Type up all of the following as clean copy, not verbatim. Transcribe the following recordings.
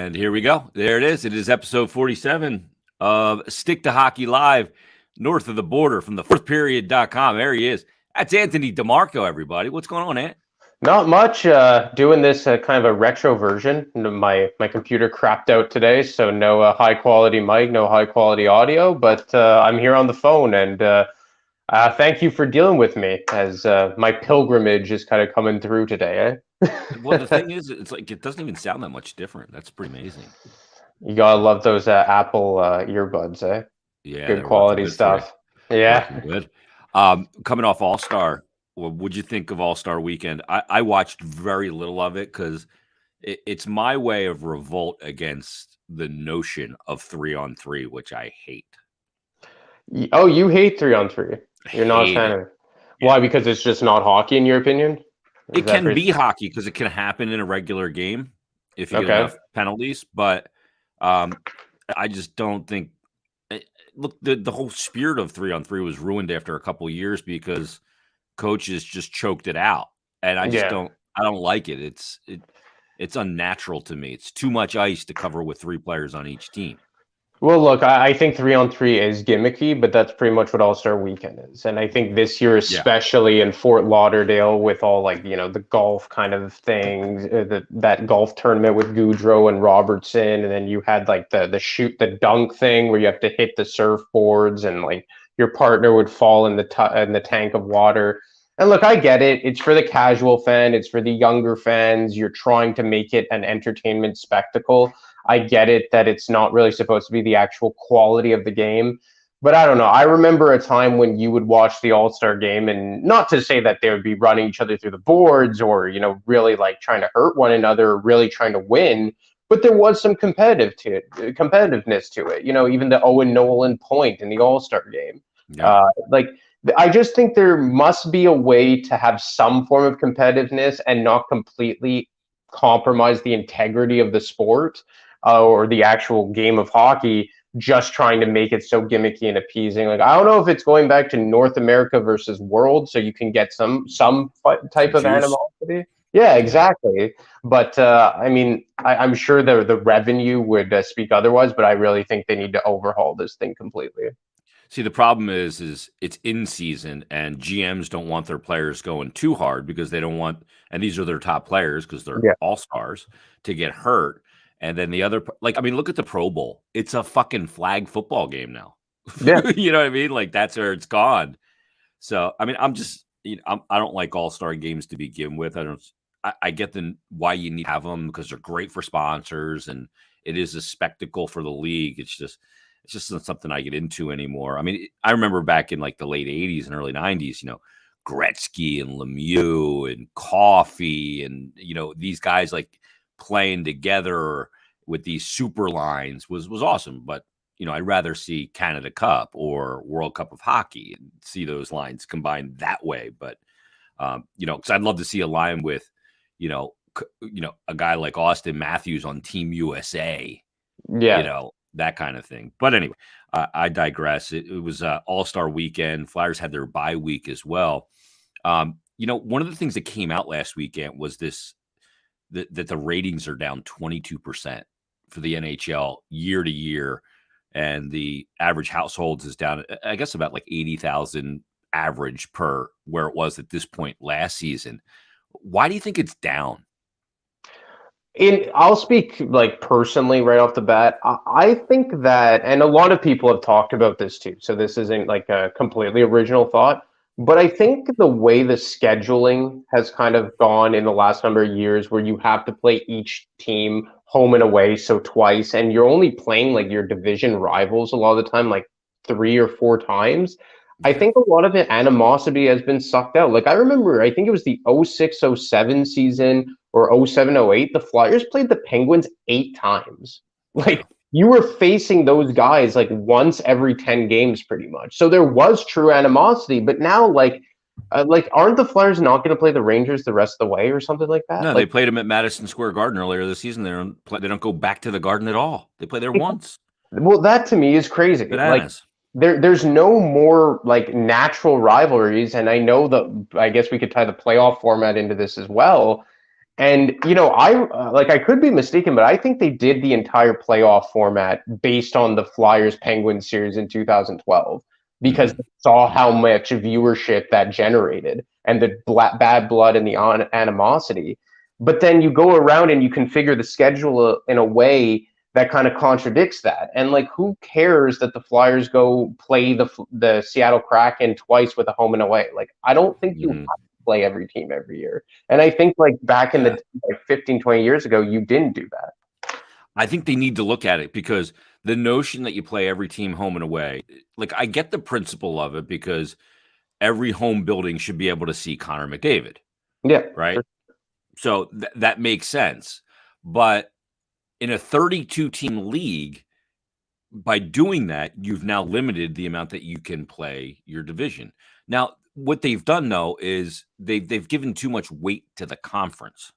And here we go. There it is. It is episode 47 of Stick to Hockey Live, north of the border from the fourthperiod.com. There he is. That's Anthony DeMarco, everybody. What's going on, Ant? Not much. Doing this kind of a retro version. My computer crapped out today, so no high quality mic, no high quality audio. But I'm here on the phone, and thank you for dealing with me as my pilgrimage is kind of coming through today. Well, the thing is, it's like it doesn't even sound that much different. That's pretty amazing. You gotta love those Apple earbuds, eh? Yeah, good quality stuff. Yeah, good. Coming off All-Star. What'd you think of All-Star Weekend? I watched very little of it because it's my way of revolt against the notion of 3-on-3, which I hate. Oh, you hate 3-on-3. You're not a fan of it. Why? Because it's just not hockey, in your opinion? It can be hockey because it can happen in a regular game if you get enough penalties. But I just don't think. Look, the whole spirit of 3-on-3 was ruined after a couple of years because coaches just choked it out, and I just don't. I don't like it. It's unnatural to me. It's too much ice to cover with 3 players on each team. Well, look, I think 3-on-3 is gimmicky, but that's pretty much what All-Star Weekend is. And I think this year, especially in Fort Lauderdale, with all the golf kind of things, that golf tournament with Goudreau and Robertson, and then you had the shoot the dunk thing where you have to hit the surfboards and your partner would fall in the tank of water. And look, I get it. It's for the casual fan. It's for the younger fans. You're trying to make it an entertainment spectacle. I get it that it's not really supposed to be the actual quality of the game. But I don't know. I remember a time when you would watch the All-Star game, and not to say that they would be running each other through the boards or, really trying to hurt one another, or really trying to win. But there was some competitiveness to it. Even the Owen Nolan point in the All-Star game. Yeah. I just think there must be a way to have some form of competitiveness and not completely compromise the integrity of the sport or the actual game of hockey, just trying to make it so gimmicky and appeasing. I don't know if it's going back to North America versus world, so you can get some type of animosity. Yeah, exactly. But I'm sure the revenue would speak otherwise, but I really think they need to overhaul this thing completely. See, the problem is it's in season, and GMs don't want their players going too hard because they don't want, and these are their top players because they're all-stars, to get hurt. And then the other, look at the Pro Bowl. It's a fucking flag football game now. Yeah. You know what I mean? That's where it's gone. So, I'm just, I don't like all-star games to begin with. I get why you need to have them because they're great for sponsors and it is a spectacle for the league. It's just not something I get into anymore. I remember back in the late 80s and early 90s, Gretzky and Lemieux and Coffey and, these guys playing together with these super lines was awesome. But, I'd rather see Canada Cup or World Cup of Hockey and see those lines combined that way. But, because I'd love to see a line with, a guy like Austin Matthews on Team USA. Yeah. That kind of thing. But anyway, I digress. It was All-Star Weekend. Flyers had their bye week as well. One of the things that came out last weekend was that the ratings are down 22% for the NHL year to year. And the average households is down, I guess, about 80,000 average per where it was at this point last season. Why do you think it's down? I'll speak personally right off the bat. I think that, and a lot of people have talked about this too, so this isn't a completely original thought, but I think the way the scheduling has kind of gone in the last number of years where you have to play each team home and away, so twice, and you're only playing your division rivals a lot of the time, 3 or 4 times. I think a lot of the animosity has been sucked out. I remember, I think it was the 06-07 season or 07-08, the Flyers played the Penguins 8 times. You were facing those guys once every 10 games pretty much. So there was true animosity, but now aren't the Flyers not going to play the Rangers the rest of the way or something like that? No, they played them at Madison Square Garden earlier this season. They don't go back to the Garden at all. They play there once. Well, that to me is crazy. Bananas. There's no more natural rivalries, and I know that I guess we could tie the playoff format into this as well. And I could be mistaken, but I think they did the entire playoff format based on the Flyers Penguins series in 2012 because they saw how much viewership that generated and the bad blood and the animosity. But then you go around and you configure the schedule in a way that kind of contradicts that. And like, who cares that the Flyers go play the Seattle Kraken twice with a home and away? Like, I don't think you have to play every team every year. And I think like back in the 15, 20 years ago, you didn't do that. I think they need to look at it because the notion that you play every team home and away, like I get the principle of it because every home building should be able to see Connor McDavid. Yeah. Right. Sure. So that makes sense. But in a 32-team league, by doing that, you've now limited the amount that you can play your division. Now, what they've done, though, is they've given too much weight to the conference.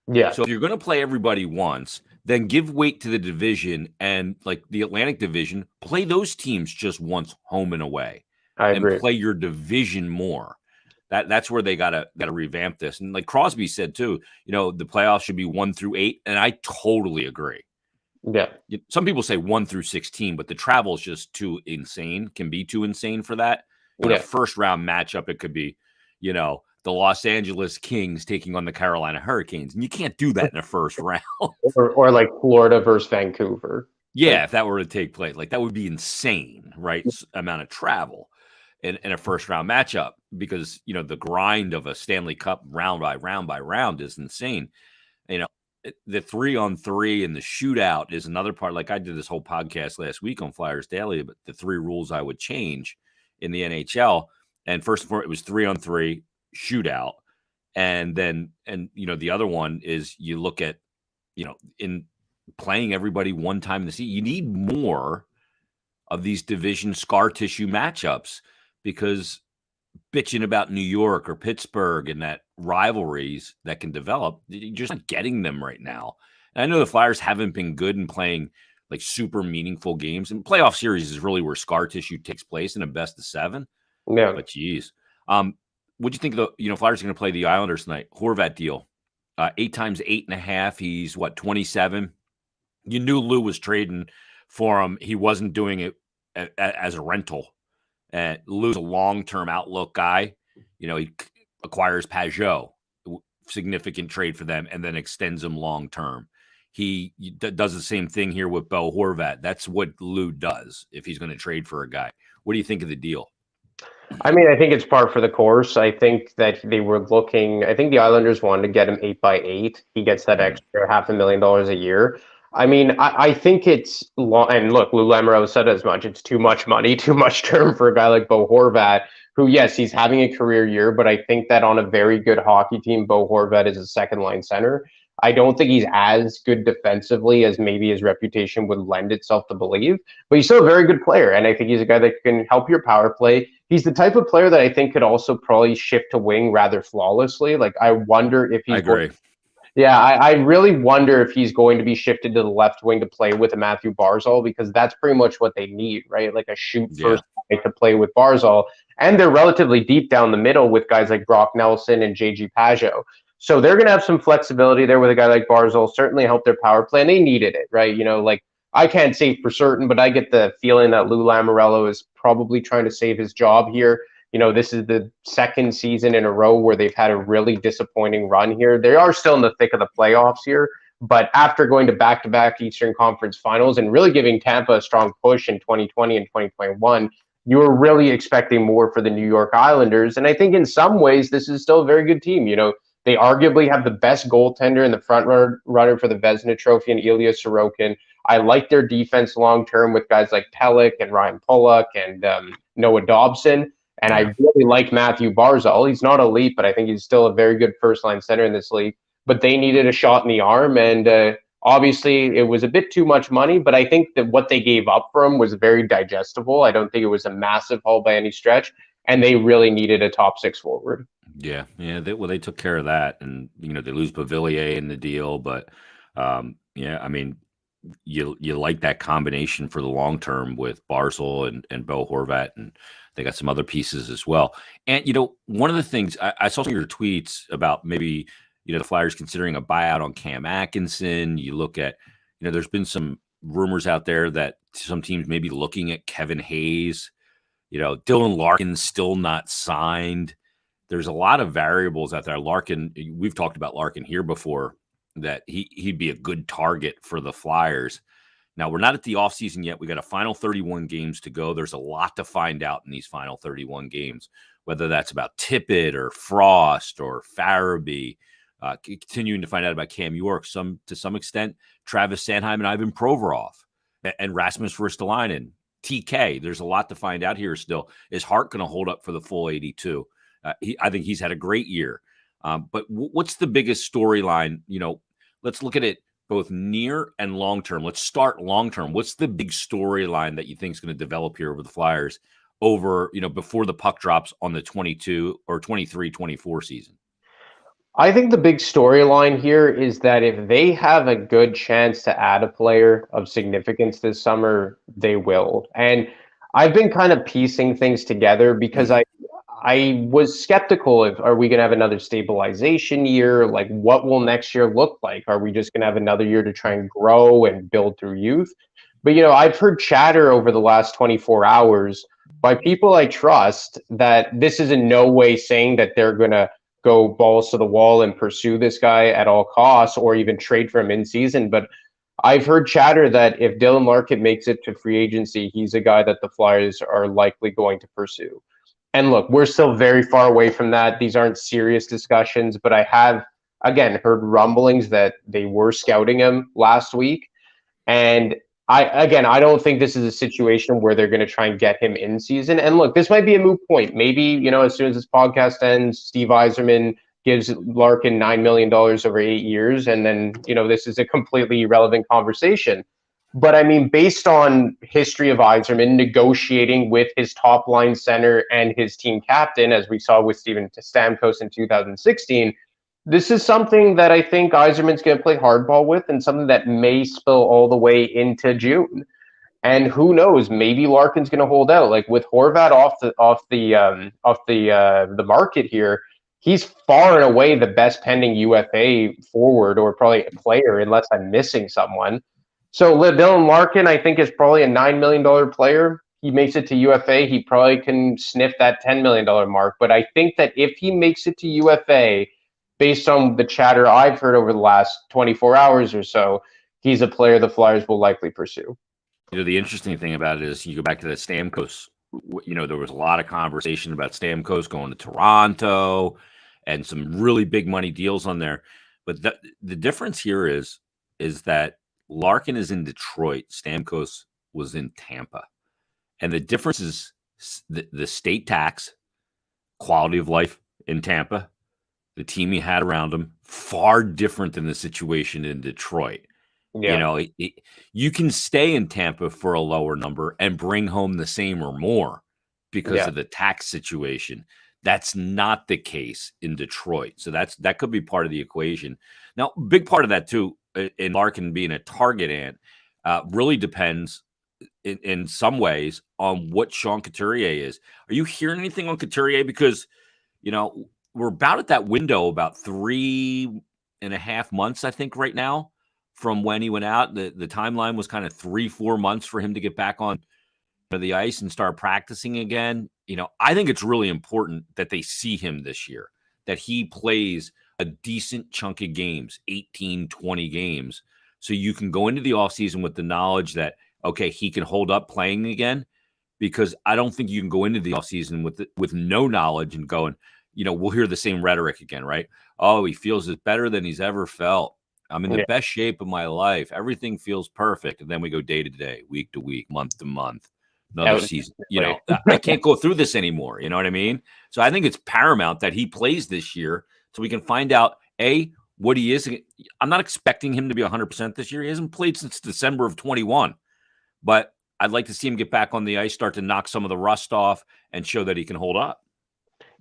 Yeah. So if you're going to play everybody once, then give weight to the division and like the Atlantic Division, play those teams just once home and away. I agree. And play your division more. That's where they gotta revamp this. And like Crosby said too, the playoffs should be 1 through 8, and I totally agree. Yeah. Some people say 1 through 16, but the travel is just too insane. Can be too insane for that. In a first round matchup, it could be, the Los Angeles Kings taking on the Carolina Hurricanes, and you can't do that in a first round. or like Florida versus Vancouver. Yeah, if that were to take place, like that would be insane, right? Amount of travel. In a first round matchup because, the grind of a Stanley Cup round by round is insane. The 3-on-3 and the shootout is another part. Like I did this whole podcast last week on Flyers Daily, but the 3 rules I would change in the NHL. And first of all, it was 3-on-3 shootout. And then, the other one is you look at, in playing everybody one time in the season, you need more of these division scar tissue matchups. Because bitching about New York or Pittsburgh and that rivalries that can develop, you're just not getting them right now. And I know the Flyers haven't been good in playing like super meaningful games. And playoff series is really where scar tissue takes place in a best of 7. Yeah. But geez. What'd you think of the, Flyers are going to play the Islanders tonight? Horvat deal. 8 times 8.5. He's 27. You knew Lou was trading for him. He wasn't doing it as a rental. And Lou's a long-term outlook guy. He acquires Pajot, significant trade for them, and then extends him long-term. He does the same thing here with Bo Horvat. That's what Lou does if he's going to trade for a guy. What do you think of the deal? I mean, I think it's par for the course. I think that they were looking. I think the Islanders wanted to get him 8x8. He gets that extra $500,000 a year. I mean, I think it's long. And look, Lou Lamoriello said as much. It's too much money, too much term for a guy like Bo Horvat, who, yes, he's having a career year, but I think that on a very good hockey team, Bo Horvat is a second-line center. I don't think he's as good defensively as maybe his reputation would lend itself to believe, but he's still a very good player, and I think he's a guy that can help your power play. He's the type of player that I think could also probably shift to wing rather flawlessly. Like, I wonder if he's... I agree. Yeah, I really wonder if he's going to be shifted to the left wing to play with a Matthew Barzal, because that's pretty much what they need, right? Like a shoot-first guy to play with Barzal. And they're relatively deep down the middle with guys like Brock Nelson and JG Pajot. So they're going to have some flexibility there with a guy like Barzal, certainly help their power play, and they needed it, right? Like I can't say for certain, but I get the feeling that Lou Lamoriello is probably trying to save his job here. This is the second season in a row where they've had a really disappointing run here. They are still in the thick of the playoffs here, but after going to back-to-back Eastern Conference Finals and really giving Tampa a strong push in 2020 and 2021, you were really expecting more for the New York Islanders. And I think in some ways, this is still a very good team. They arguably have the best goaltender in the front runner for the Vezina Trophy and Ilya Sorokin. I like their defense long-term with guys like Pelech and Ryan Pulock and Noah Dobson. And I really like Matthew Barzal. He's not elite, but I think he's still a very good first-line center in this league. But they needed a shot in the arm, and obviously it was a bit too much money, but I think that what they gave up for him was very digestible. I don't think it was a massive haul by any stretch, and they really needed a top 6 forward. Yeah. They took care of that, and they lose Beauvillier in the deal, but I mean, you like that combination for the long term with Barzal and Bo Horvat, and they got some other pieces as well. And one of the things I saw some of your tweets about maybe the Flyers considering a buyout on Cam Atkinson. You look at, there's been some rumors out there that some teams may be looking at Kevin Hayes. Dylan Larkin's still not signed. There's a lot of variables out there. Larkin, we've talked about Larkin here before, that he'd be a good target for the Flyers. Now, we're not at the offseason yet. We got a final 31 games to go. There's a lot to find out in these final 31 games, whether that's about Tippett or Frost or Farabee, continuing to find out about Cam York, to some extent, Travis Sanheim and Ivan Provorov, and Rasmus Ristolainen, TK. There's a lot to find out here still. Is Hart going to hold up for the full 82? I think he's had a great year. But what's the biggest storyline? Let's look at it both near and long term. Let's start long term. What's the big storyline that you think is going to develop here over the Flyers before the puck drops on the 22 or 23-24 season? I think the big storyline here is that if they have a good chance to add a player of significance this summer, they will. And I've been kind of piecing things together because I was skeptical of, are we going to have another stabilization year? Like, what will next year look like? Are we just going to have another year to try and grow and build through youth? But, I've heard chatter over the last 24 hours by people I trust that this is in no way saying that they're going to go balls to the wall and pursue this guy at all costs or even trade for him in season. But I've heard chatter that if Dylan Larkin makes it to free agency, he's a guy that the Flyers are likely going to pursue. And look, we're still very far away from that. These aren't serious discussions, but I have, again, heard rumblings that they were scouting him last week. And I don't think this is a situation where they're going to try and get him in season. And look, this might be a moot point. Maybe, as soon as this podcast ends, Steve Yzerman gives Larkin $9 million over 8 years. And then, this is a completely irrelevant conversation. But I mean, based on history of Yzerman negotiating with his top line center and his team captain, as we saw with Steven Stamkos in 2016, this is something that I think Yzerman's going to play hardball with, and something that may spill all the way into June. And who knows? Maybe Larkin's going to hold out. Like with Horvat off the market here, he's far and away the best pending UFA forward, or probably a player, unless I'm missing someone. So Dylan Larkin, I think, is probably a $9 million player. He makes it to UFA, he probably can sniff that $10 million mark. But I think that if he makes it to UFA, based on the chatter I've heard over the last 24 hours or so, he's a player the Flyers will likely pursue. The interesting thing about it is you go back to the Stamkos. There was a lot of conversation about Stamkos going to Toronto and some really big money deals on there. But the difference here is that Larkin is in Detroit. Stamkos was in Tampa. And the difference is the state tax, quality of life in Tampa, the team he had around him, far different than the situation in Detroit. Yeah. You can stay in Tampa for a lower number and bring home the same or more because of the tax situation. That's not the case in Detroit. So that could be part of the equation. Now, big part of that too, in Larkin being a target ant, really depends in some ways on what Sean Couturier is. Are you hearing anything on Couturier? Because, we're about at that window, about 3.5 months, I think, right now from when he went out. The timeline was kind of 3-4 months for him to get back on the ice and start practicing again. I think it's really important that they see him this year, that he plays a decent chunk of games, 18, 20 games. So you can go into the offseason with the knowledge that, okay, he can hold up playing again, because I don't think you can go into the offseason with no knowledge and going, we'll hear the same rhetoric again, right? Oh, he feels it's better than he's ever felt. I'm in the best shape of my life. Everything feels perfect. And then we go day to day, week to week, month to month, another season. I can't go through this anymore. You know what I mean? So I think it's paramount that he plays this year so we can find out, what he is. I'm not expecting him to be 100% this year. He hasn't played since December of 21. But I'd like to see him get back on the ice, start to knock some of the rust off, and show that he can hold up.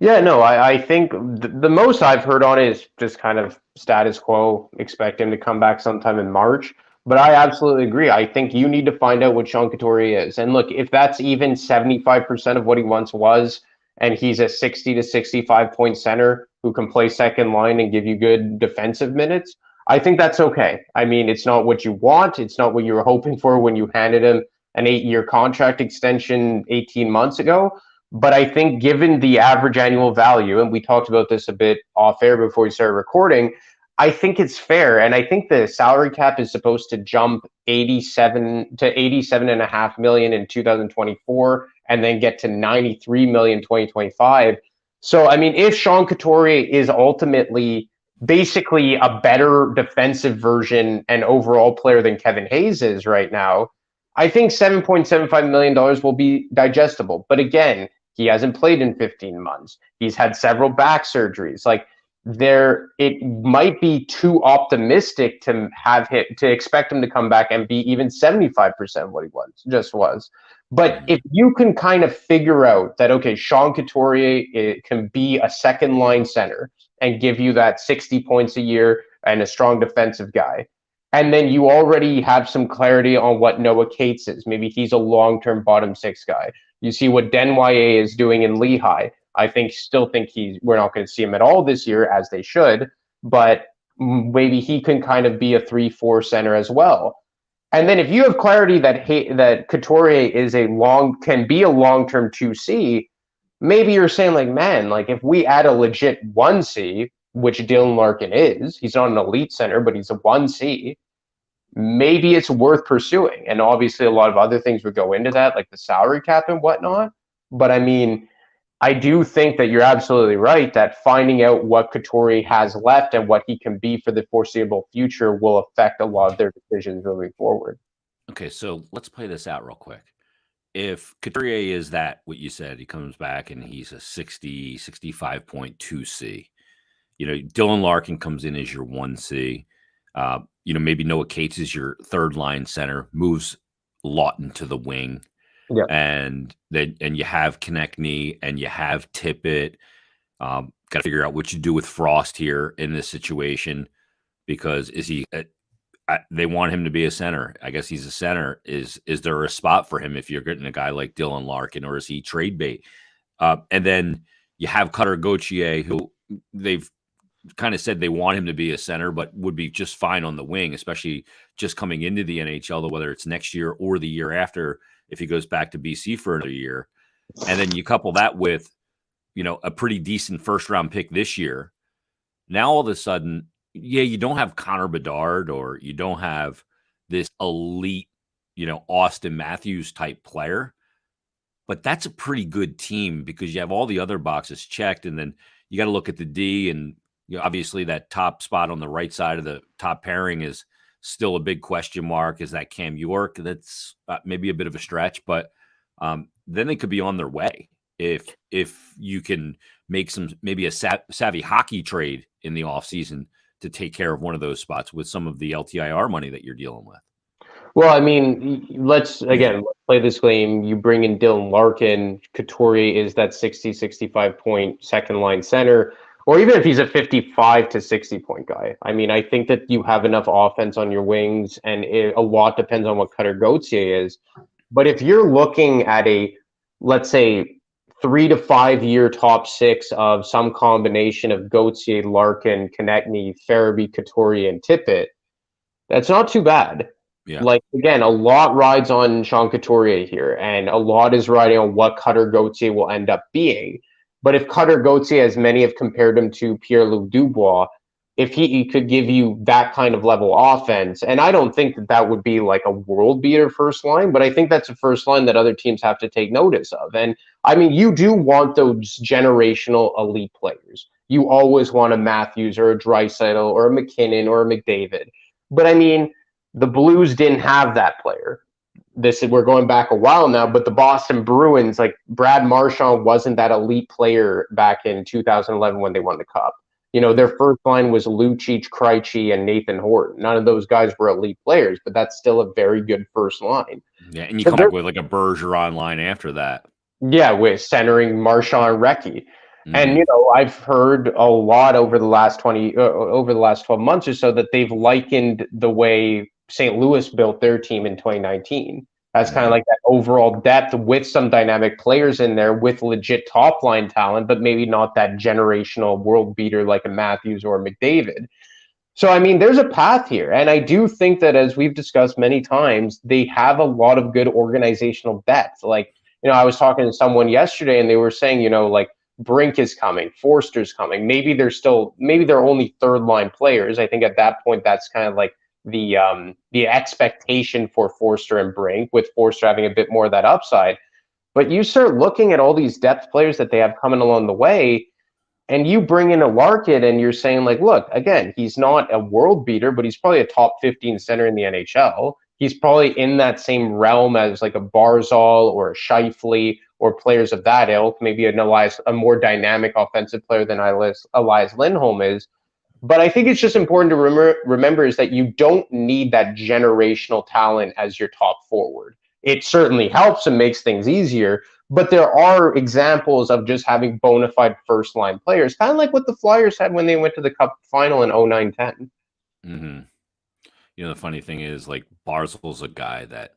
Yeah, no, I think the most I've heard on it is just kind of status quo. Expect him to come back sometime in March. But I absolutely agree. I think you need to find out what Sean Couturier is. And look, if that's even 75% of what he once was, and he's a 60 to 65 point center, who can play second line and give you good defensive minutes, I think that's okay. I mean, it's not what you want. It's not what you were hoping for when you handed him an 8-year contract extension 18 months ago. But I think given the average annual value, and we talked about this a bit off air before we started recording, I think it's fair. And I think the salary cap is supposed to jump 87 to 87.5 million in 2024 and then get to 93 million in 2025. So, I mean, if Sean Couturier is ultimately basically a better defensive version and overall player than Kevin Hayes is right now, I think $7.75 million will be digestible. But again, he hasn't played in 15 months. He's had several back surgeries. Like, it might be too optimistic to expect him to come back and be even 75% what he was. But if you can kind of figure out that, okay, Sean Couturier can be a second line center and give you that 60 points a year and a strong defensive guy, and then you already have some clarity on what Noah Cates is. Maybe he's a long-term bottom six guy. You see what Desnoyers is doing in Lehigh. Still think we're not going to see him at all this year, as they should, but maybe he can kind of be a 3-4 center as well. And then if you have clarity that Couturier can be a long-term 2C, maybe you're saying like, man, like if we add a legit 1C, which Dylan Larkin is, he's not an elite center, but he's a 1C, maybe it's worth pursuing. And obviously a lot of other things would go into that, like the salary cap and whatnot. But I mean, I do think that you're absolutely right that finding out what Couturier has left and what he can be for the foreseeable future will affect a lot of their decisions moving forward. Okay, so let's play this out real quick. If Couturier is that, what you said, he comes back and he's a 65.2C. Dylan Larkin comes in as your 1C. Maybe Noah Cates is your third line center, moves Lawton to the wing. Yeah. And you have Konechny and you have Tippett. Got to figure out what you do with Frost here in this situation, because they want him to be a center. I guess he's a center. Is there a spot for him if you're getting a guy like Dylan Larkin, or is he trade bait? And then you have Cutter Gauthier, who they've kind of said they want him to be a center, but would be just fine on the wing, especially just coming into the NHL, whether it's next year or the year after, if he goes back to BC for another year. And then you couple that with, a pretty decent first-round pick this year. Now, all of a sudden, you don't have Connor Bedard, or you don't have this elite, Austin Matthews type player, but that's a pretty good team because you have all the other boxes checked. And then you got to look at the D, and obviously that top spot on the right side of the top pairing is still a big question mark. Is that Cam York? That's maybe a bit of a stretch, but then they could be on their way if you can make maybe a savvy hockey trade in the offseason to take care of one of those spots with some of the LTIR money that you're dealing with. Well, I mean, let's play this game. You bring in Dylan Larkin. Couturier is that 65 point second line center. Or even if he's a 55 to 60 point guy. I mean, I think that you have enough offense on your wings, and a lot depends on what Cutter Gauthier is. But if you're looking at let's say, 3 to 5 year top six of some combination of Gauthier, Larkin, Konechny, Farabee, Couturier, and Tippett, that's not too bad. Yeah. Like, again, a lot rides on Sean Couturier here, and a lot is riding on what Cutter Gauthier will end up being. But if Cutter Gauthier, as many have compared him to Pierre-Luc Dubois, if he could give you that kind of level offense, and I don't think that would be like a world beater first line, but I think that's a first line that other teams have to take notice of. And I mean, you do want those generational elite players. You always want a Matthews or a Draisaitl or a McKinnon or a McDavid. But I mean, the Blues didn't have that player. We're going back a while now, but the Boston Bruins, like Brad Marchand, wasn't that elite player back in 2011 when they won the Cup. Their first line was Lucic, Krejci, and Nathan Horton. None of those guys were elite players, but that's still a very good first line. Yeah, and you come up with like a Bergeron line after that. Yeah, with centering Marchand and Recchi. Mm-hmm. And I've heard a lot over the last 12 months or so that they've likened the way St. Louis built their team in 2019. That's kind of like that overall depth with some dynamic players in there with legit top line talent, but maybe not that generational world beater like a Matthews or McDavid. So, I mean, there's a path here. And I do think that, as we've discussed many times, they have a lot of good organizational depth. Like, I was talking to someone yesterday and they were saying, like Brink is coming, Forster's coming. Maybe they're only third line players. I think at that point, that's kind of like the expectation for Forster and Brink, with Forster having a bit more of that upside. But you start looking at all these depth players that they have coming along the way, and you bring in a Larkin, and you're saying, like, look, again, he's not a world beater, but he's probably a top 15 center in the NHL. He's probably in that same realm as like a Barzal or a Scheifele or players of that ilk, maybe a more dynamic offensive player than Elias Lindholm is. But I think it's just important to remember is that you don't need that generational talent as your top forward. It certainly helps and makes things easier, but there are examples of just having bona fide first line players, kind of like what the Flyers had when they went to the Cup final in 09-10. Mm-hmm. The funny thing is, like, Barzal's a guy that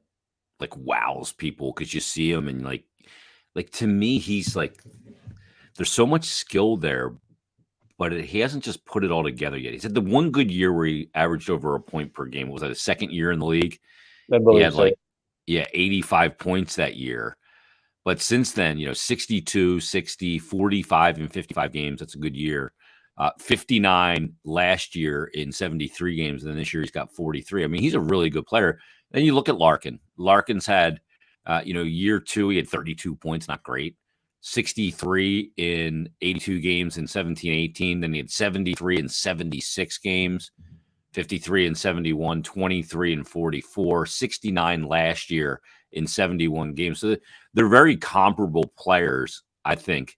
like wows people because you see him and like to me, he's like, there's so much skill there, but he hasn't just put it all together yet. He's had the one good year where he averaged over a point per game. Was that his second year in the league? He had 85 points that year. But since then, 62, 60, 45, and 55 games. That's a good year. 59 last year in 73 games. And then this year he's got 43. I mean, he's a really good player. Then you look at Larkin. Larkin's had, year two, he had 32 points. Not great. 63 in 82 games in 17-18. Then he had 73 in 76 games, 53 in 71, 23 in 44, 69 last year in 71 games. So they're very comparable players, I think.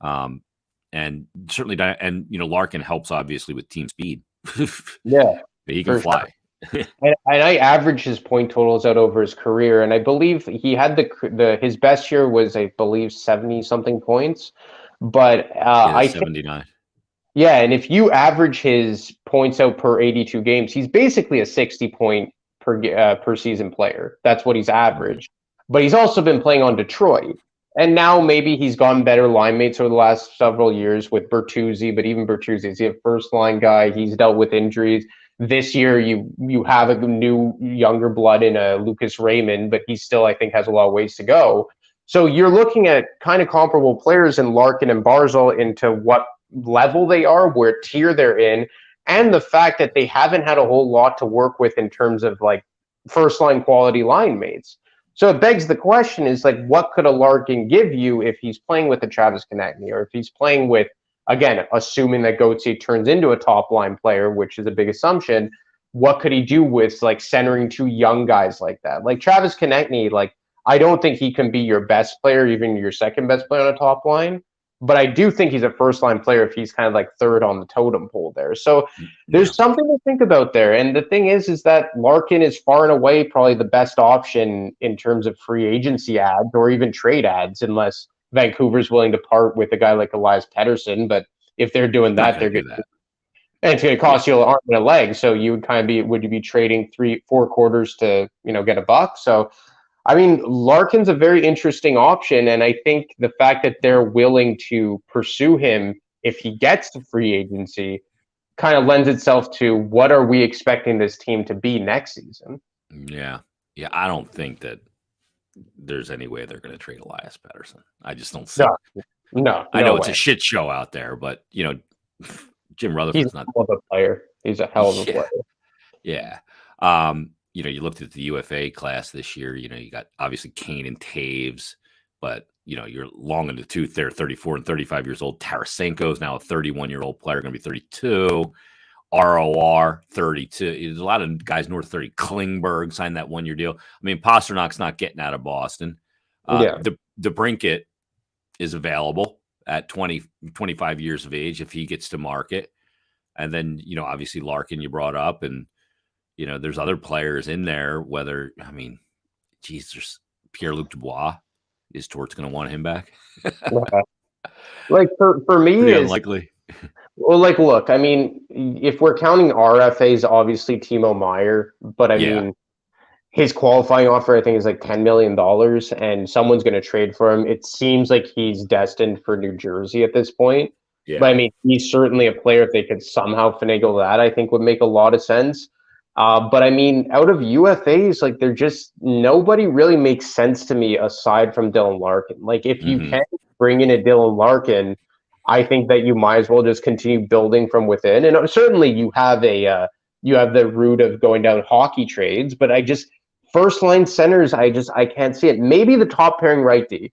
And certainly, Larkin helps obviously with team speed. Yeah. He can fly. Sure. And I averaged his point totals out over his career, and I believe he had his best year was, I believe, 70 something points. But I 79. Yeah, and if you average his points out per 82 games, he's basically a 60 point per season player. That's what he's averaged. But he's also been playing on Detroit. And now maybe he's gotten better line mates over the last several years with Bertuzzi, but even Bertuzzi is a first line guy. He's dealt with injuries. This year, you have a new younger blood in Lucas Raymond, but he still, I think, has a lot of ways to go. So you're looking at kind of comparable players in Larkin and Barzal into what level they are, where tier they're in, and the fact that they haven't had a whole lot to work with in terms of like first line quality line mates. So it begs the question is like, what could a Larkin give you if he's playing with a Travis Konecny, or if he's playing with, again, assuming that Gauthier turns into a top line player, which is a big assumption, what could he do with like centering two young guys like that? Like Travis Konecny, like I don't think he can be your best player, even your second best player on a top line. But I do think he's a first line player if he's kind of like third on the totem pole there. So there's something to think about there. And the thing is that Larkin is far and away probably the best option in terms of free agency ads or even trade ads, unless Vancouver's willing to part with a guy like Elias Pettersson. But if they're doing that, they're going to, and it's going to cost you an arm and a leg. So you would kind of would you be trading 3-4 quarters to, get a buck? So I mean, Larkin's a very interesting option, and I think the fact that they're willing to pursue him if he gets to free agency kind of lends itself to what are we expecting this team to be next season? Yeah, I don't think that there's any way they're going to trade Elias Pettersson. I just don't see. No, I know it's a shit show out there, but Jim Rutherford's not a player. He's a hell of a player. Yeah. You looked at the UFA class this year, you got obviously Kane and Taves, but, you're long in the tooth there, 34 and 35 years old. Tarasenko is now a 31-year-old player, going to be 32. ROR, 32. There's a lot of guys north of 30. Klingberg signed that one-year deal. I mean, Pasternak's not getting out of Boston. DeBrincat is available at 25 years of age if he gets to market. And then, obviously Larkin you brought up, and there's other players in there, there's Pierre-Luc Dubois. Is Torts going to want him back? Like for me, it's unlikely. Well, like, look, I mean, if we're counting RFAs, obviously Timo Meier, but I mean, his qualifying offer, I think, is like $10 million, and someone's going to trade for him. It seems like he's destined for New Jersey at this point. Yeah. But I mean, he's certainly a player. If they could somehow finagle that, I think would make a lot of sense. But I mean, out of UFAs, like they're just nobody really makes sense to me aside from Dylan Larkin. Like if you can bring in a Dylan Larkin, I think that you might as well just continue building from within. And certainly you have you have the route of going down hockey trades, but I just first line centers, I can't see it. Maybe the top pairing right D.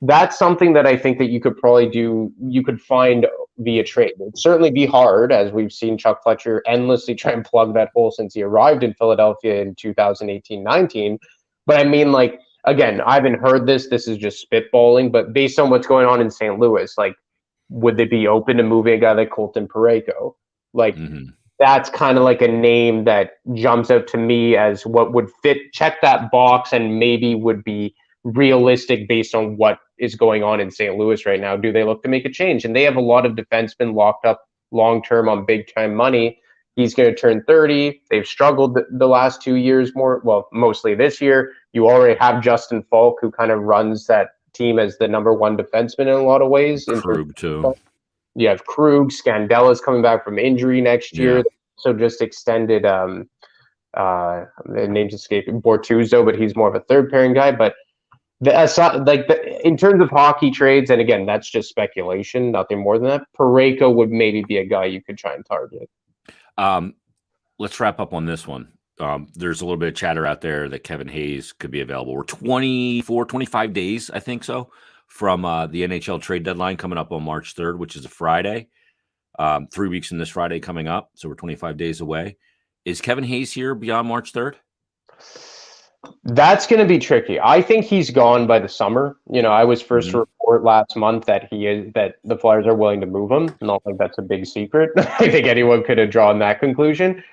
That's something that I think that you could probably do. You could find via trade. It'd certainly be hard, as we've seen Chuck Fletcher endlessly try and plug that hole since he arrived in Philadelphia in 2018-19. But I mean, like, again, I haven't heard this. This is just spitballing. But based on what's going on in St. Louis, like, would they be open to moving a guy like Colton Parayko? Like, that's kind of like a name that jumps out to me as what would check that box and maybe would be realistic based on what is going on in St. Louis right now. Do they look to make a change? And they have a lot of defensemen locked up long-term on big-time money. He's going to turn 30. They've struggled the last 2 years more, well, mostly this year. You already have Justin Falk, who kind of runs that team as the number one defenseman in a lot of ways. Krug, too. You have Krug. Scandella's coming back from injury next year. So just extended, the name's escaping, Bortuzzo, but he's more of a third-pairing guy. But in terms of hockey trades, and again, that's just speculation, nothing more than that, Parayko would maybe be a guy you could try and target. Let's wrap up on this one. There's a little bit of chatter out there that Kevin Hayes could be available. We're 25 days, I think so, from the NHL trade deadline coming up on March 3rd, which is a Friday. 3 weeks from this Friday coming up. So we're 25 days away. Is Kevin Hayes here beyond March 3rd? That's going to be tricky. I think he's gone by the summer. You know, I was first to report last month that that the Flyers are willing to move him. I don't think that's a big secret. I think anyone could have drawn that conclusion.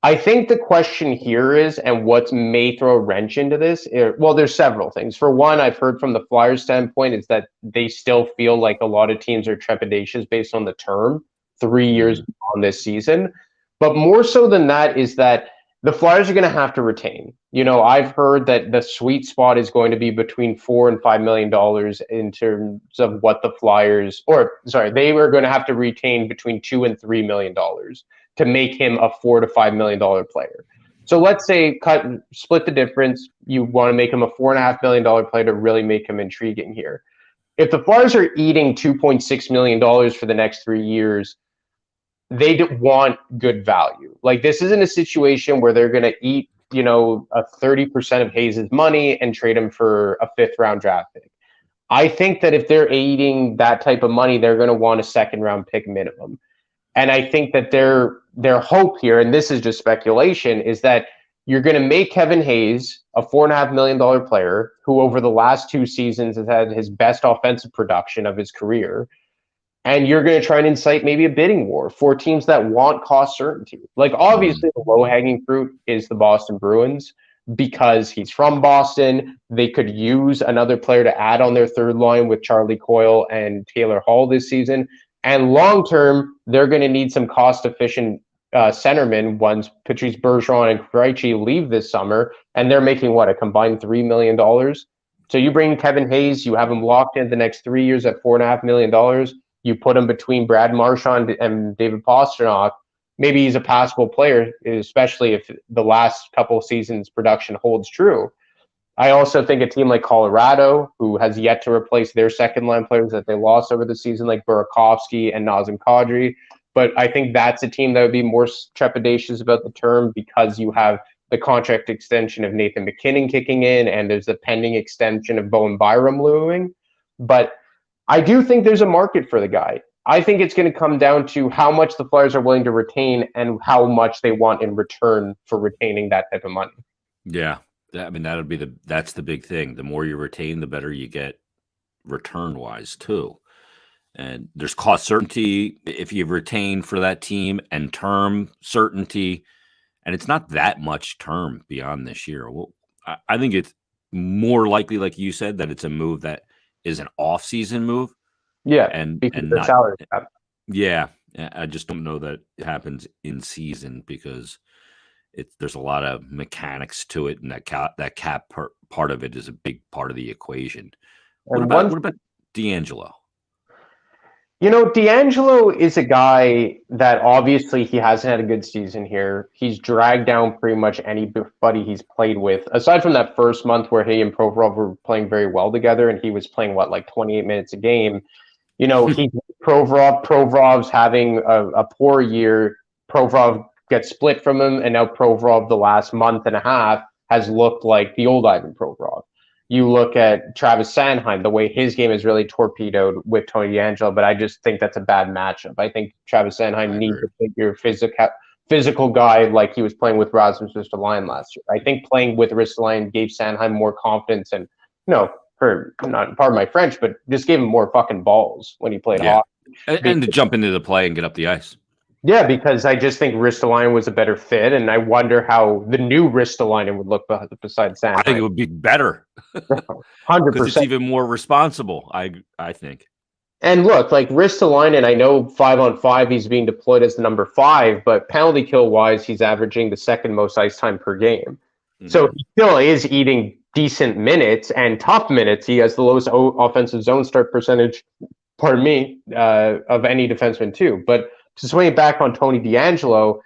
I think the question here is, and what may throw a wrench into this, well, there's several things. For one, I've heard from the Flyers standpoint is that they still feel like a lot of teams are trepidatious based on the term, 3 years on this season. But more so than that is that the Flyers are going to have to retain. You know, I've heard that the sweet spot is going to be between $4 and $5 million in terms of what the Flyers, they were going to have to retain between $2 and $3 million to make him a $4 to $5 million player. So let's say split the difference. You want to make him a $4.5 million player to really make him intriguing here. If the Flyers are eating $2.6 million for the next 3 years, they want good value. Like, this isn't a situation where they're going to eat, you know, a 30% of Hayes' money and trade him for a 5th round draft pick. I think that if they're eating that type of money, they're going to want a 2nd round pick minimum. And I think that their hope here, and this is just speculation, is that you're going to make Kevin Hayes a $4.5 million player who over the last 2 seasons has had his best offensive production of his career. And you're going to try and incite maybe a bidding war for teams that want cost certainty. Like, obviously, the low-hanging fruit is the Boston Bruins because he's from Boston. They could use another player to add on their third line with Charlie Coyle and Taylor Hall this season. And long-term, they're going to need some cost-efficient centermen once Patrice Bergeron and Krejci leave this summer. And they're making, a combined $3 million? So you bring Kevin Hayes, you have him locked in the next 3 years at $4.5 million. You put him between Brad Marchand and David Pastrnak, maybe he's a passable player, especially if the last couple of seasons production holds true. I also think a team like Colorado, who has yet to replace their second line players that they lost over the season, like Burakovsky and Nazem Kadri. But I think that's a team that would be more trepidatious about the term because you have the contract extension of Nathan McKinnon kicking in, and there's the pending extension of Bowen Byram looming. But I do think there's a market for the guy. I think it's going to come down to how much the Flyers are willing to retain and how much they want in return for retaining that type of money. Yeah. I mean, that's the big thing. The more you retain, the better you get return wise too. And there's cost certainty if you retain for that team and term certainty. And it's not that much term beyond this year. Well, I think it's more likely, like you said, that it's a move that is an off-season move. Yeah, and the salary cap. Yeah, I just don't know that it happens in season because there's a lot of mechanics to it, and that cap part of it is a big part of the equation. And what about D'Angelo? D'Angelo is a guy that obviously he hasn't had a good season here. He's dragged down pretty much anybody he's played with, aside from that first month where he and Provorov were playing very well together, and he was playing, 28 minutes a game. Provorov's having a poor year. Provorov gets split from him, and now Provorov the last month and a half has looked like the old Ivan Provorov. You look at Travis Sanheim, the way his game is really torpedoed with Tony DeAngelo, but I just think that's a bad matchup. I think Travis Sanheim needs to take your physical guy like he was playing with Rasmus Ristolainen last year. I think playing with Ristolainen gave Sanheim more confidence and, pardon my French, but just gave him more fucking balls when he played hockey. And to jump into the play and get up the ice. Yeah, because I just think Ristolainen was a better fit, and I wonder how the new Ristolainen would look beside Sanheim. I think it would be better. 100%. Because it's even more responsible, I think. And look, like Ristolainen, I know 5-on-5 he's being deployed as the number 5, but penalty kill-wise, he's averaging the second most ice time per game. Mm-hmm. So he still is eating decent minutes and tough minutes. He has the lowest offensive zone start percentage, of any defenseman too. But to swing it back on Tony DeAngelo,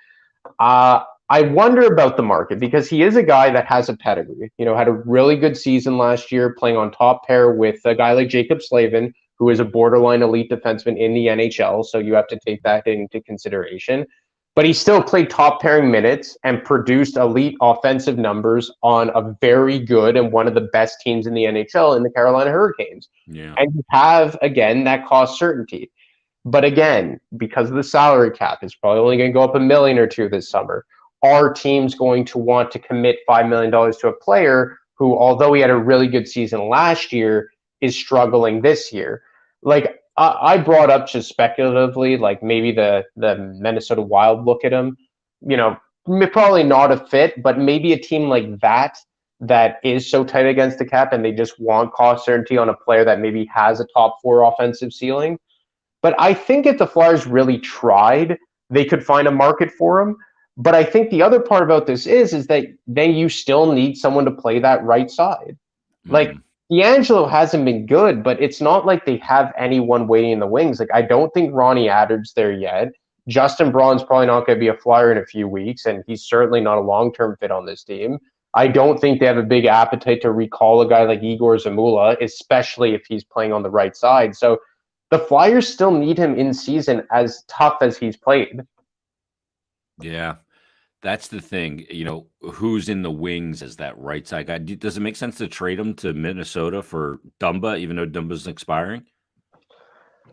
I wonder about the market because he is a guy that has a pedigree. Had a really good season last year playing on top pair with a guy like Jacob Slavin, who is a borderline elite defenseman in the NHL. So you have to take that into consideration. But he still played top pairing minutes and produced elite offensive numbers on a very good and one of the best teams in the NHL in the Carolina Hurricanes. Yeah. And you have, again, that cost certainty. But again, because of the salary cap, it's probably only going to go up $1 million or $2 million this summer. Are teams going to want to commit $5 million to a player who, although he had a really good season last year, is struggling this year? Like I brought up just speculatively, like maybe the Minnesota Wild look at him. Probably not a fit, but maybe a team like that is so tight against the cap and they just want cost certainty on a player that maybe has a top 4 offensive ceiling. But I think if the Flyers really tried, they could find a market for him. But I think the other part about this is that then you still need someone to play that right side. Like DeAngelo hasn't been good, but it's not like they have anyone waiting in the wings. Like I don't think Ronnie Attard's there yet. Justin Braun's probably not going to be a Flyer in a few weeks, and he's certainly not a long-term fit on this team. I don't think they have a big appetite to recall a guy like Igor Zamula, especially if he's playing on the right side. So the Flyers still need him in season as tough as he's played. Yeah, that's the thing. Who's in the wings as that right side guy? Does it make sense to trade him to Minnesota for Dumba, even though Dumba's expiring?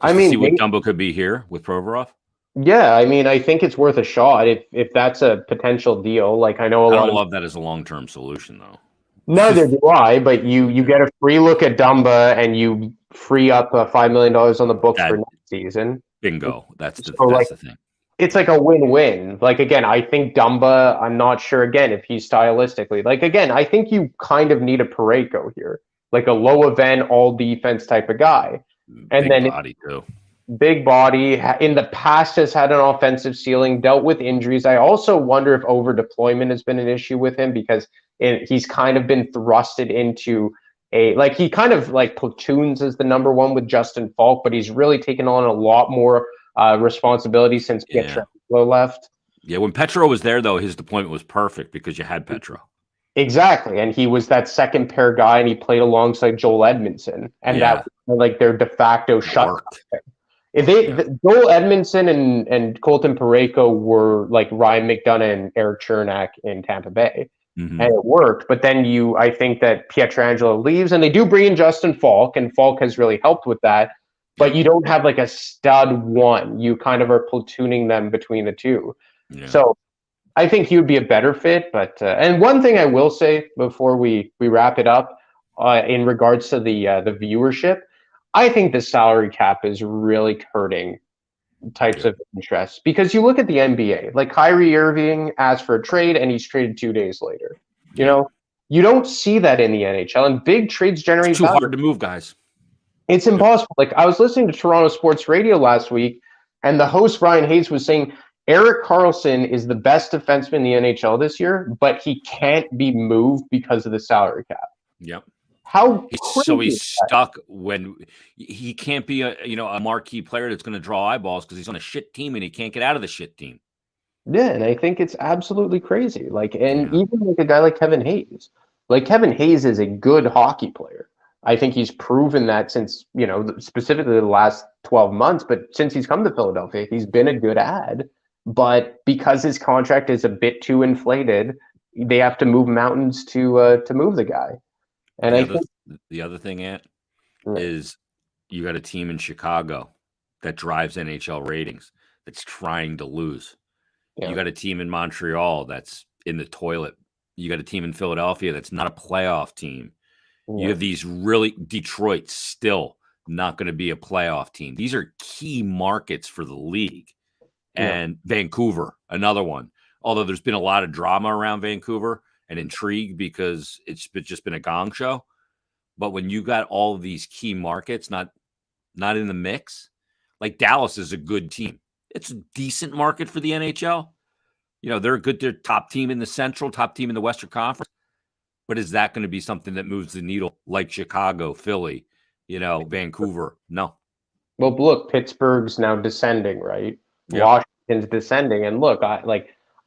To see what Dumba could be here with Provorov? Yeah, I think it's worth a shot if that's a potential deal. Like I know I don't love that as a long-term solution, though. Neither do I, but you get a free look at Dumba and you free up $5 million on the books for next season. Bingo. That's the thing. It's like a win-win. Like, again, I think Dumba, I'm not sure, again, if he's stylistically. Like, again, I think you kind of need a Parayko here. Like a low event, all defense type of guy. And big body, too. Big body. In the past has had an offensive ceiling, dealt with injuries. I also wonder if over-deployment has been an issue with him because he's kind of been thrusted into he kind of like platoons as the number 1 with Justin Falk, but he's really taken on a lot more responsibility since Pietro left. Yeah, when Petro was there, though, his deployment was perfect because you had Petro. Exactly, and he was that second pair guy, and he played alongside Joel Edmondson, and that was like their de facto shut. Joel Edmondson and Colton Parayko were like Ryan McDonough and Eric Chernak in Tampa Bay. Mm-hmm. And it worked, but then I think that Pietrangelo leaves, and they do bring in Justin Falk, and Falk has really helped with that. But you don't have like a stud 1. You kind of are platooning them between the two. Yeah. So I think he would be a better fit. But and one thing I will say before we wrap it up, in regards to the viewership, I think the salary cap is really hurting types of interest because you look at the NBA, like Kyrie Irving asked for a trade and he's traded 2 days later. You don't see that in the NHL, and big trades generate. It's too hard to move, guys. It's impossible. Like I was listening to Toronto Sports Radio last week, and the host Brian Hayes was saying Erik Karlsson is the best defenseman in the NHL this year, but he can't be moved because of the salary cap. Yep. How So he's stuck when he can't be a marquee player that's going to draw eyeballs because he's on a shit team and he can't get out of the shit team. Yeah, and I think it's absolutely crazy. Even like a guy like Kevin Hayes. Like Kevin Hayes is a good hockey player. I think he's proven that since, specifically the last 12 months, but since he's come to Philadelphia, he's been a good ad. But because his contract is a bit too inflated, they have to move mountains to move the guy. And the other thing, Ant, is you got a team in Chicago that drives NHL ratings that's trying to lose. Yeah. You got a team in Montreal that's in the toilet. You got a team in Philadelphia that's not a playoff team. Yeah. You have these Detroit still not going to be a playoff team. These are key markets for the league. And Vancouver, another one. Although there's been a lot of drama around Vancouver and intrigue because it's just been a gong show. But when you got all of these key markets not in the mix, like Dallas is a good team. It's a decent market for the NHL. They're top team in the Central, top team in the Western Conference. But is that going to be something that moves the needle like Chicago, Philly, Vancouver? No. Well, look, Pittsburgh's now descending, right? Yep. Washington's descending. And look,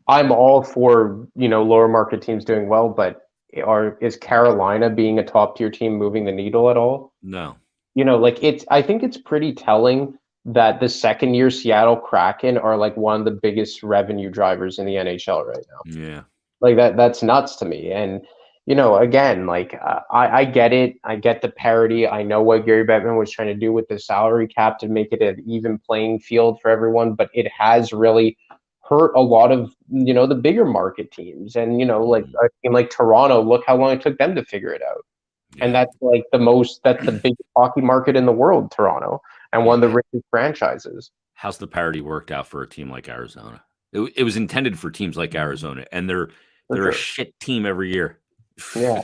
I'm all for, lower market teams doing well, but is Carolina being a top tier team moving the needle at all? No. I think it's pretty telling that the second year Seattle Kraken are like one of the biggest revenue drivers in the NHL right now. Yeah. Like that's nuts to me. And, again, I get it. I get the parity. I know what Gary Bettman was trying to do with the salary cap to make it an even playing field for everyone, but it has really hurt a lot of, the bigger market teams. And, like a team like Toronto, look how long it took them to figure it out. Yeah. And that's that's the biggest hockey market in the world, Toronto, and one of the richest franchises. How's the parity worked out for a team like Arizona? It was intended for teams like Arizona, and they're a shit team every year. Yeah.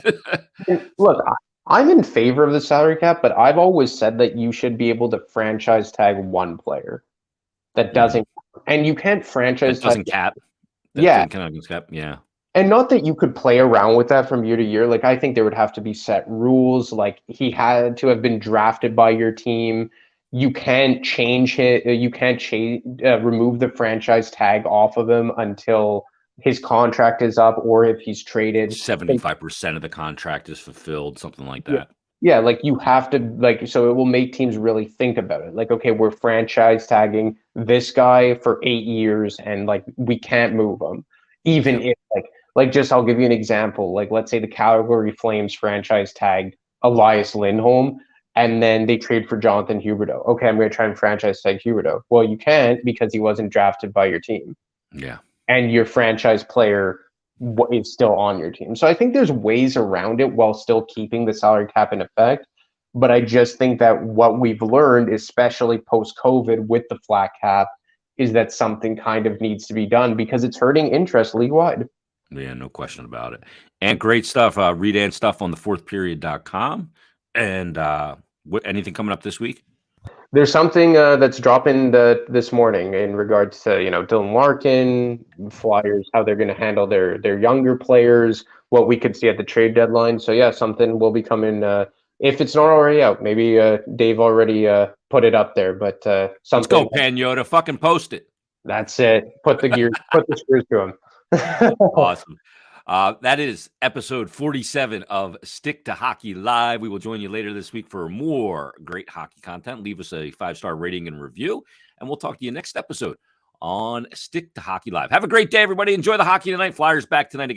Look, I'm in favor of the salary cap, but I've always said that you should be able to franchise tag one player that doesn't, and you can't franchise that doesn't cap. Yeah. Cap. Yeah. And not that you could play around with that from year to year. Like, I think there would have to be set rules. Like, he had to have been drafted by your team. You can't change it. You can't remove the franchise tag off of him until his contract is up, or if he's traded. 75% of the contract is fulfilled, something like that. Yeah, like you have to, so it will make teams really think about it. Like, okay, we're franchise tagging this guy for 8 years, and we can't move him, even if just I'll give you an example. Like, let's say the Calgary Flames franchise tagged Elias Lindholm, and then they trade for Jonathan Huberdeau. Okay, I'm going to try and franchise tag Huberdeau. Well, you can't because he wasn't drafted by your team. Yeah. And your franchise player is still on your team. So I think there's ways around it while still keeping the salary cap in effect. But I just think that what we've learned, especially post-COVID with the flat cap, is that something kind of needs to be done because it's hurting interest league-wide. Yeah, no question about it. And great stuff. Read Ant's stuff on thefourthperiod.com. And anything coming up this week? There's something that's dropping this morning in regards to, Dylan Larkin, Flyers, how they're going to handle their younger players, what we could see at the trade deadline. So, yeah, something will be coming. If it's not already out, maybe Dave already put it up there. But something. Let's go, Pan Yoda. Fucking post it. That's it. Put the screws to him. Awesome. That is episode 47 of Stick to Hockey Live. We will join you later this week for more great hockey content. Leave us a 5-star rating and review, and we'll talk to you next episode on Stick to Hockey Live. Have a great day, everybody. Enjoy the hockey tonight. Flyers back tonight again.